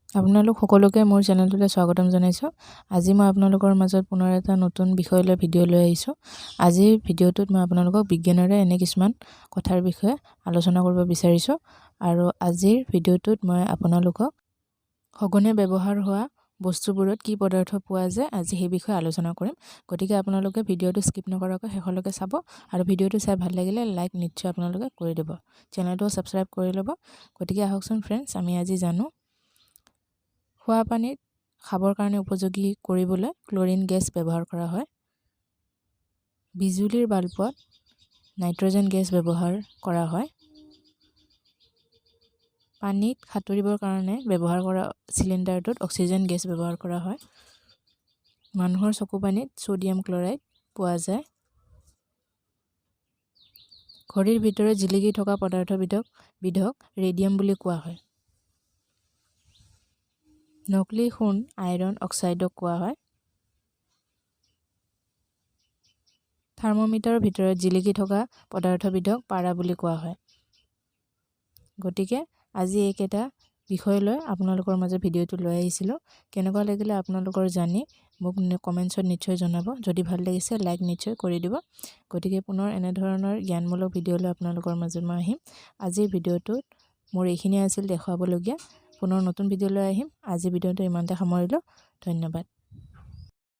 আপোনালোক সকলোকে মোৰ চেনেলটোলৈ স্বাগতম জনাইছোঁ। আজি মই আপোনালোকৰ মাজত পুনৰ এটা নতুন বিষয় লৈ ভিডিঅ' লৈ আহিছোঁ। আজিৰ ভিডিঅ'টোত মই আপোনালোকক বিজ্ঞানৰে এনে কিছুমান কথাৰ বিষয়ে আলোচনা কৰিব বিচাৰিছোঁ। আৰু আজিৰ ভিডিঅ'টোত মই আপোনালোকক সঘনে ব্যৱহাৰ হোৱা বস্তুবোৰত কি পদাৰ্থ পোৱা যায় আজি সেই বিষয়ে আলোচনা কৰিম। গতিকে আপোনালোকে ভিডিঅ'টো স্কিপ নকৰাকৈ শেষলৈকে চাব আৰু ভিডিঅ'টো চাই ভাল লাগিলে লাইক নিশ্চয় আপোনালোকে কৰি দিব। চেনেলটো ছাবস্ক্ৰাইব কৰি ল'ব। গতিকে আহকচোন ফ্ৰেণ্ডছ, আমি আজি জানো খোৱা পানীত খাবৰ কাৰণে উপযোগী কৰিবলৈ ক্লৰিন গেছ ব্যৱহাৰ কৰা হয়। বিজুলীৰ বাল্বত নাইট্ৰজেন গেছ ব্যৱহাৰ কৰা হয়। পানীত সাঁতুৰিবৰ কাৰণে ব্যৱহাৰ কৰা চিলিণ্ডাৰটোত অক্সিজেন গেছ ব্যৱহাৰ কৰা হয়। মানুহৰ চকু পানীত ছ'ডিয়াম ক্লৰাইড পোৱা যায়। ঘড়ীৰ ভিতৰত জিলিকি থকা পদাৰ্থবিধক ৰেডিয়াম বুলি কোৱা হয়। নকলি সোণ আইৰণ অক্সাইডক কোৱা হয়। থাৰ্মোমিটাৰৰ ভিতৰত জিলিকি থকা পদাৰ্থবিধক পাৰা বুলি কোৱা হয়। গতিকে আজি এইকেইটা বিষয় লৈ আপোনালোকৰ মাজত ভিডিঅ'টো লৈ আহিছিলোঁ। কেনেকুৱা লাগিলে আপোনালোকৰ জানি মোক কমেণ্টছত নিশ্চয় জনাব। যদি ভাল লাগিছে লাইক নিশ্চয় কৰি দিব। গতিকে পুনৰ এনেধৰণৰ জ্ঞানমূলক ভিডিঅ' লৈ আপোনালোকৰ মাজত মই আহিম। আজিৰ ভিডিঅ'টোত মোৰ এইখিনিয়ে আছিল দেখুৱাবলগীয়া। পুনৰ নতুন ভিডিঅ' লৈ আহিম। আজি ভিডিঅ'টো ইমানতে সামৰিলোঁ। ধন্যবাদ।